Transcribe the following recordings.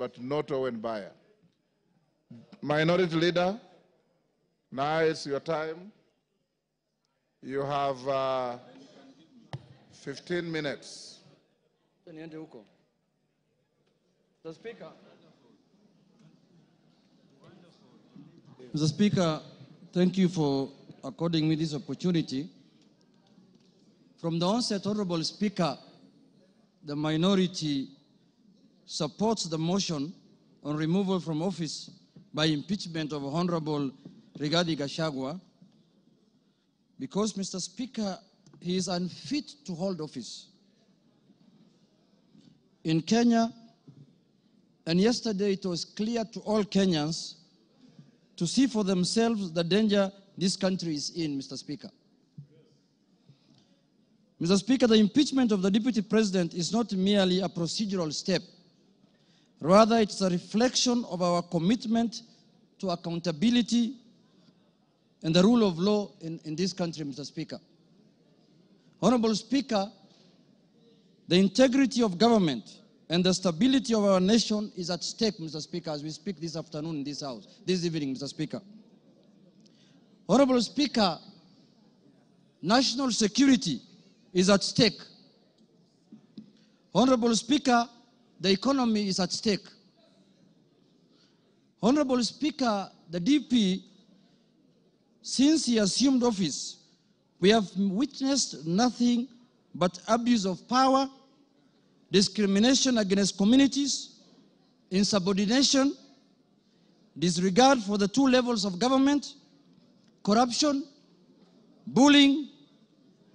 but not Owen Baya. Minority Leader, now it's your time. You have 15 minutes. Mr. Speaker. Mr. Speaker, thank you for according me this opportunity. From the onset, Honorable Speaker, the minority supports the motion on removal from office by impeachment of Honorable Rigathi Gachagua because, Mr. Speaker, he is unfit to hold office. In Kenya, and yesterday it was clear to all Kenyans to see for themselves the danger this country is in, Mr. Speaker. Mr. Speaker, the impeachment of the Deputy President is not merely a procedural step. Rather, it's a reflection of our commitment to accountability and the rule of law in this country, Mr. Speaker. Honorable Speaker, the integrity of government and the stability of our nation is at stake, Mr. Speaker, as we speak this afternoon in this House, this evening, Mr. Speaker. Honorable Speaker, national security is at stake. Honorable Speaker, the economy is at stake. Honorable Speaker, the DP, since he assumed office, we have witnessed nothing but abuse of power, discrimination against communities, insubordination, disregard for the two levels of government, corruption, bullying,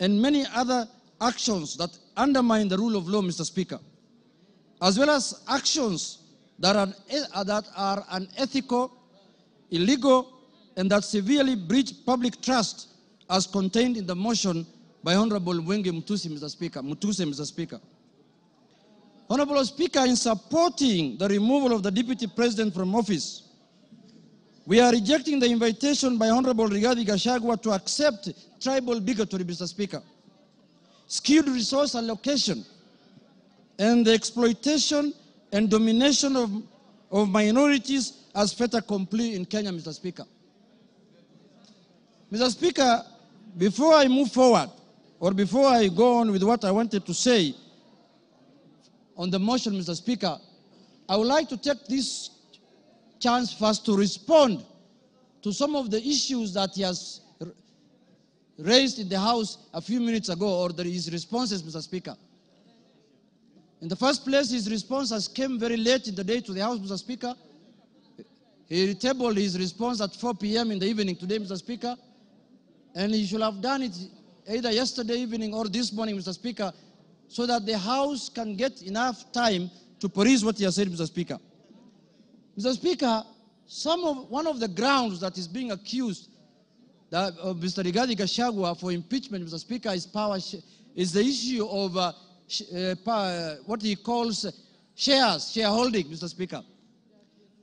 and many other actions that undermine the rule of law, Mr. Speaker, as well as actions that are unethical, illegal, and that severely breach public trust as contained in the motion by Honorable Wenge Mutuse, Mr. Speaker. Honorable Speaker, in supporting the removal of the Deputy President from office, we are rejecting the invitation by Honorable Rigathi Gachagua to accept tribal bigotry, Mr. Speaker, skewed resource allocation, and the exploitation and domination of minorities as fait accompli in Kenya, Mr. Speaker. Mr. Speaker, before I move forward, or before I go on with what I wanted to say on the motion, Mr. Speaker, I would like to take this chance first to respond to some of the issues that he has raised in the House a few minutes ago, or his responses, Mr. Speaker. In the first place, his responses came very late in the day to the House, Mr. Speaker. He tabled his response at 4 p.m. in the evening today, Mr. Speaker, and he should have done it either yesterday evening or this morning, Mr. Speaker, so that the House can get enough time to peruse what he has said, Mr. Speaker. Mr. Speaker, one of the grounds that is being accused of Mr. Rigathi Gachagua for impeachment, Mr. Speaker, is the issue of what he calls shareholding, Mr. Speaker.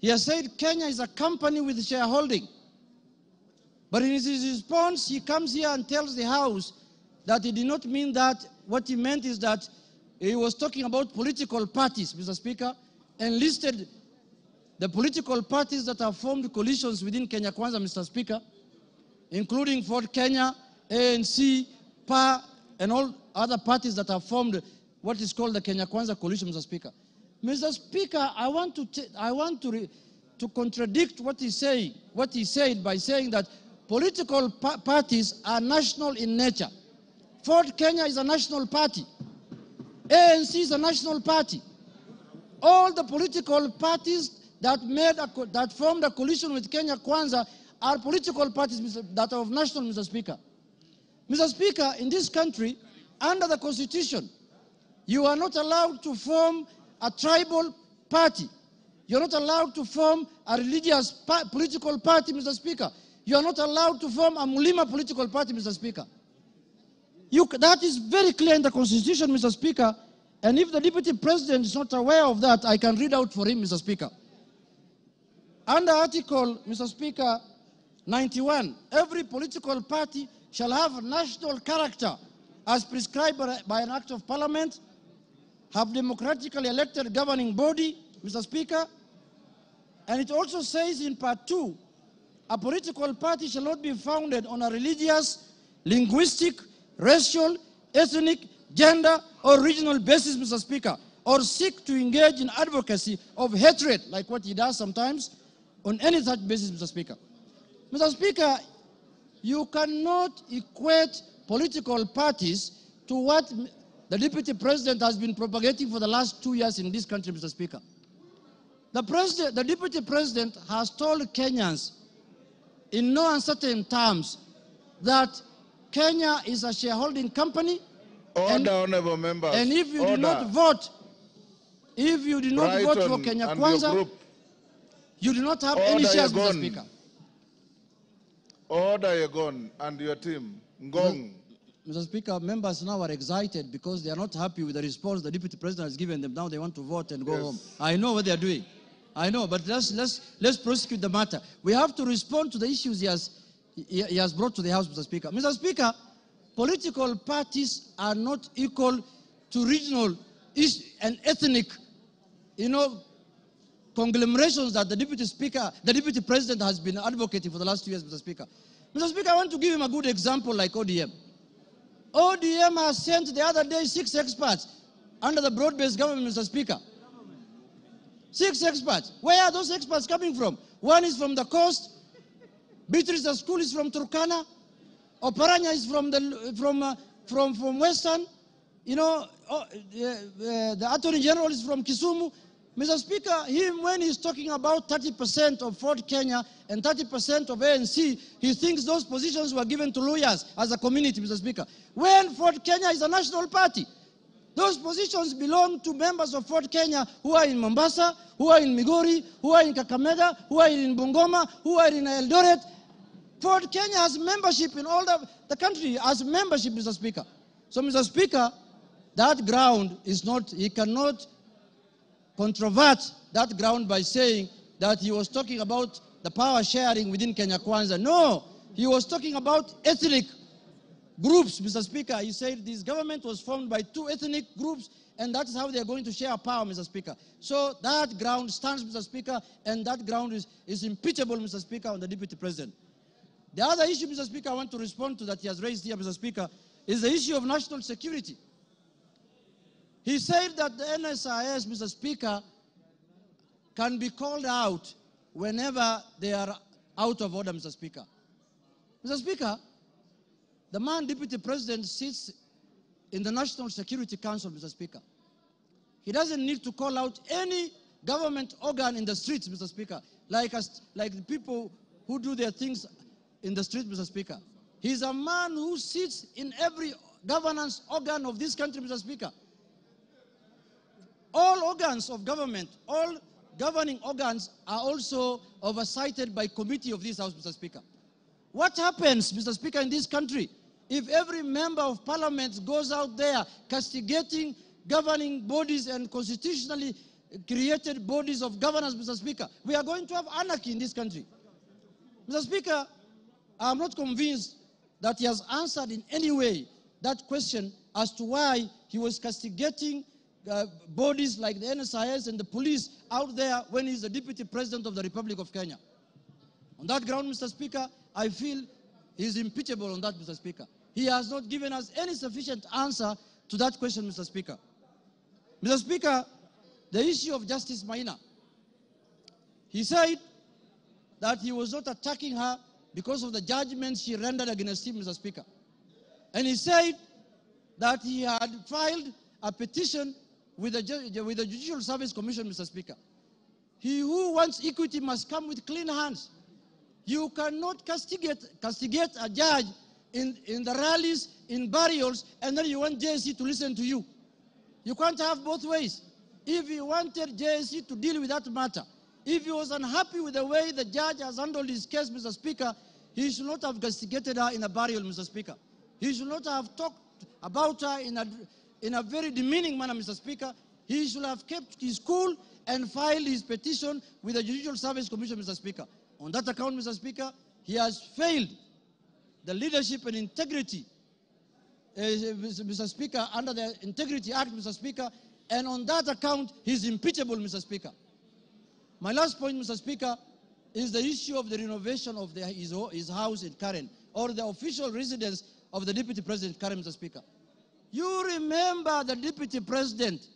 He has said Kenya is a company with shareholding. But in his response, he comes here and tells the House that he did not mean that. What he meant is that he was talking about political parties, Mr. Speaker, and listed the political parties that have formed coalitions within Kenya Kwanza, Mr. Speaker, including Ford Kenya, ANC, PA, and all other parties that have formed what is called the Kenya Kwanza coalition, Mr. Speaker. Mr. Speaker, I want to contradict what he said by saying that political parties are national in nature. Ford Kenya is a national party. ANC is a national party. All the political parties that formed a coalition with Kenya Kwanza are political parties that are of national, Mr. Speaker. Mr. Speaker, in this country, under the Constitution, you are not allowed to form a tribal party. You're not allowed to form a religious political party, Mr. Speaker. You are not allowed to form a Mulima political party, Mr. Speaker. That is very clear in the Constitution, Mr. Speaker. And if the Deputy President is not aware of that, I can read out for him, Mr. Speaker. Under Article, Mr. Speaker, 91, every political party shall have a national character as prescribed by an act of parliament, have democratically elected governing body, Mr. Speaker. And it also says in part 2, a political party shall not be founded on a religious, linguistic, racial, ethnic, gender, or regional basis, Mr. Speaker, or seek to engage in advocacy of hatred, like what he does sometimes, on any such basis, Mr. Speaker. Mr. Speaker, you cannot equate political parties to what the Deputy President has been propagating for the last 2 years in this country, Mr. Speaker. The Deputy President has told Kenyans in no uncertain terms that Kenya is a shareholding company. Order, honorable members. And if you Order. do not vote, for Kenya Kwanza, you do not have any shares, Mr. Speaker. Order, Yegon, and your team. Ngong. Mr. Speaker, members now are excited because they are not happy with the response the Deputy President has given them. Now they want to vote and go home. I know what they are doing. I know, but let's prosecute the matter. We have to respond to the issues he has brought to the House, Mr. Speaker. Mr. Speaker, political parties are not equal to regional and ethnic, conglomerations that the Deputy President has been advocating for the last 2 years, Mr. Speaker. Mr. Speaker, I want to give him a good example like ODM. ODM has sent the other day 6 experts under the broad-based government, Mr. Speaker. 6 experts. Where are those experts coming from? One is from the coast. Beatrice School is from Turkana. Oparanya is from Western. The Attorney General is from Kisumu. Mr. Speaker, when he's talking about 30% of Fort Kenya and 30% of ANC, he thinks those positions were given to lawyers as a community, Mr. Speaker. When Fort Kenya is a national party, those positions belong to members of Fort Kenya who are in Mombasa, who are in Migori, who are in Kakamega, who are in Bungoma, who are in Eldoret. Fort Kenya has membership in all the country, has membership, Mr. Speaker. So, Mr. Speaker, that ground is not, he cannot controvert that ground by saying that he was talking about the power sharing within Kenya Kwanza. No, he was talking about ethnic groups, Mr. Speaker. He said this government was formed by 2 ethnic groups, and that's how they are going to share power, Mr. Speaker. So that ground stands, Mr. Speaker, and that ground is impeachable, Mr. Speaker, on the Deputy President. The other issue, Mr. Speaker, I want to respond to that he has raised here, Mr. Speaker, is the issue of national security. He said that the NSIS, Mr. Speaker, can be called out whenever they are out of order, Mr. Speaker. Mr. Speaker, the man Deputy President sits in the National Security Council, Mr. Speaker. He doesn't need to call out any government organ in the streets, Mr. Speaker, like the people who do their things in the street, Mr. Speaker. He's a man who sits in every governance organ of this country, Mr. Speaker. All organs of government, all governing organs are also oversighted by committee of this House, Mr. Speaker. What happens, Mr. Speaker, in this country if every member of parliament goes out there castigating governing bodies and constitutionally created bodies of governance, Mr. Speaker? We are going to have anarchy in this country. Mr. Speaker, I am not convinced that he has answered in any way that question as to why he was castigating bodies like the NSIS and the police out there when he's the Deputy President of the Republic of Kenya. On that ground, Mr. Speaker, I feel he's impeachable on that, Mr. Speaker. He has not given us any sufficient answer to that question, Mr. Speaker. Mr. Speaker, the issue of Justice Maina. He said that he was not attacking her because of the judgment she rendered against him, Mr. Speaker. And he said that he had filed a petition with the Judicial Service Commission, Mr. Speaker. He who wants equity must come with clean hands. You cannot castigate a judge in the rallies, in burials, and then you want JSC to listen to you. You can't have both ways. If he wanted JSC to deal with that matter, if he was unhappy with the way the judge has handled his case, Mr. Speaker, he should not have castigated her in a burial, Mr. Speaker. He should not have talked about her in a very demeaning manner, Mr. Speaker. He should have kept his cool and filed his petition with the Judicial Service Commission, Mr. Speaker. On that account, Mr. Speaker, he has failed the leadership and integrity, Mr. Speaker, under the Integrity Act, Mr. Speaker, and on that account, he's impeachable, Mr. Speaker. My last point, Mr. Speaker, is the issue of the renovation of his house in Karen, or the official residence of the Deputy President Karen, Mr. Speaker. You remember the Deputy President,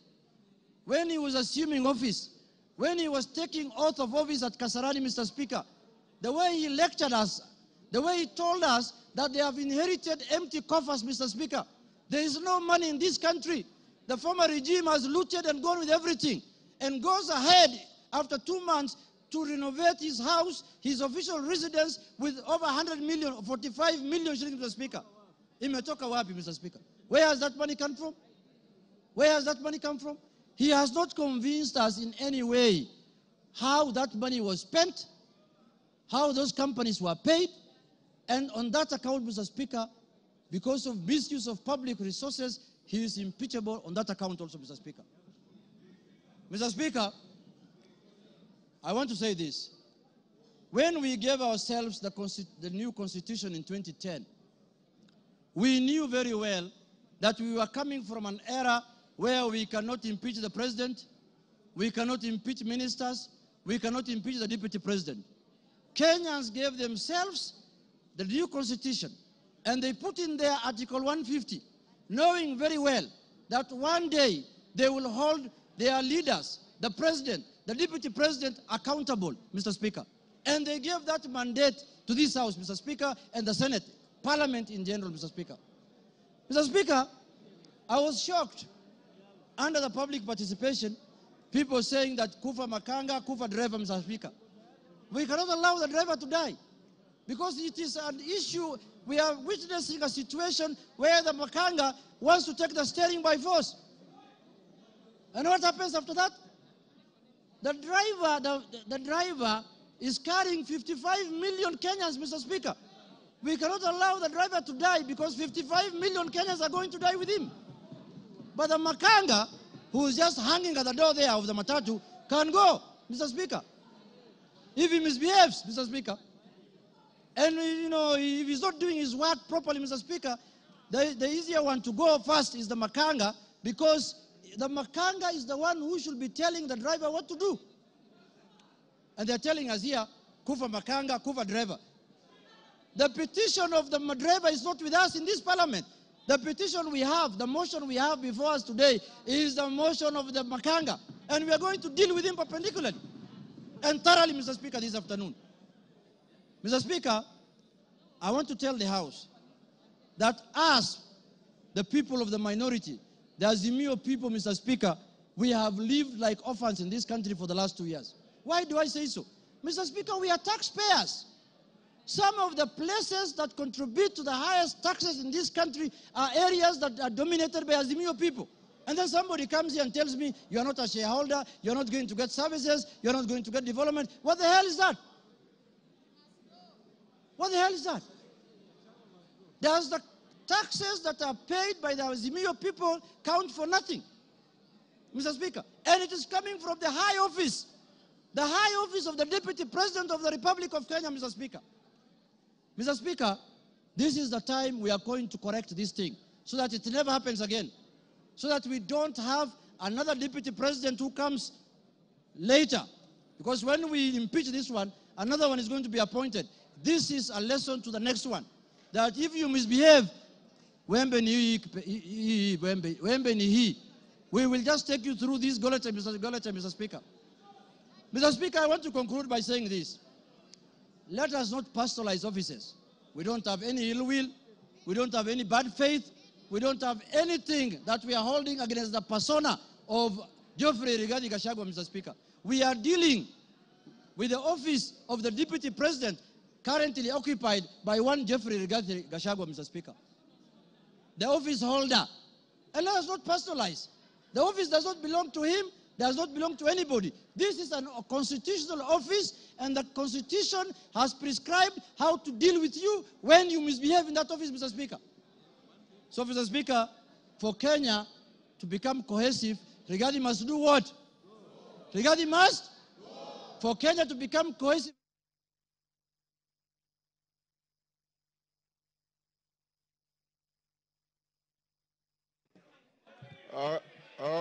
when he was assuming office, when he was taking oath of office at Kasarani, Mr. Speaker, the way he lectured us, the way he told us that they have inherited empty coffers, Mr. Speaker. There is no money in this country. The former regime has looted and gone with everything, and goes ahead after 2 months to renovate his house, his official residence, with over 100 million, 45 million shillings, Mr. Speaker. Imetoka wapi, Mr. Speaker? Where has that money come from? Where has that money come from? He has not convinced us in any way how that money was spent, how those companies were paid, and on that account, Mr. Speaker, because of misuse of public resources, he is impeachable on that account also, Mr. Speaker. Mr. Speaker, I want to say this. When we gave ourselves the new constitution in 2010, we knew very well that we were coming from an era where we cannot impeach the president, we cannot impeach ministers, we cannot impeach the deputy president. Kenyans gave themselves the new constitution, and they put in there Article 150, knowing very well that one day they will hold their leaders, the president, the deputy president, accountable, Mr. Speaker. And they gave that mandate to this House, Mr. Speaker, and the Senate, Parliament in general, Mr. Speaker. Mr. Speaker, I was shocked under the public participation, people saying that Kufa Makanga, Kufa driver, Mr. Speaker. We cannot allow the driver to die because it is an issue. We are witnessing a situation where the Makanga wants to take the steering by force. And what happens after that? The driver is carrying 55 million Kenyans, Mr. Speaker. We cannot allow the driver to die because 55 million Kenyans are going to die with him. But the Makanga, who is just hanging at the door there of the matatu, can go, Mr. Speaker, if he misbehaves, Mr. Speaker. And, you know, if he's not doing his work properly, Mr. Speaker, the easier one to go first is the Makanga, because the Makanga is the one who should be telling the driver what to do. And they're telling us here, Kufa Makanga, Kufa driver. The petition of the driver is not with us in this parliament. The petition we have, the motion we have before us today is the motion of the Makanga. And we are going to deal with him perpendicularly and thoroughly, Mr. Speaker, this afternoon. Mr. Speaker, I want to tell the House that us, the people of the minority, the Azimio people, Mr. Speaker, we have lived like orphans in this country for the last 2 years. Why do I say so? Mr. Speaker, we are taxpayers. Some of the places that contribute to the highest taxes in this country are areas that are dominated by Azimio people. And then somebody comes here and tells me, you're not a shareholder, you're not going to get services, you're not going to get development. What the hell is that? What the hell is that? Does the taxes that are paid by the Azimio people count for nothing, Mr. Speaker? And it is coming from the high office of the Deputy President of the Republic of Kenya, Mr. Speaker. Mr. Speaker, this is the time we are going to correct this thing so that it never happens again, so that we don't have another Deputy President who comes later. Because when we impeach this one, another one is going to be appointed. This is a lesson to the next one, that if you misbehave, we will just take you through this Goleta, Mr. Speaker. Mr. Speaker, I want to conclude by saying this. Let us not personalize offices. We don't have any ill will. We don't have any bad faith. We don't have anything that we are holding against the persona of Geoffrey Rigathi Gachagua, Mr. Speaker. We are dealing with the office of the Deputy President currently occupied by one Geoffrey Rigathi Gachagua, Mr. Speaker. The office holder. And let us not personalize. The office does not belong to him, does not belong to anybody. This is a constitutional office, and the Constitution has prescribed how to deal with you when you misbehave in that office, Mr. Speaker. So, Mr. Speaker, for Kenya to become cohesive, Rigathi must do what? Rigathi must? For Kenya to become cohesive. Uh,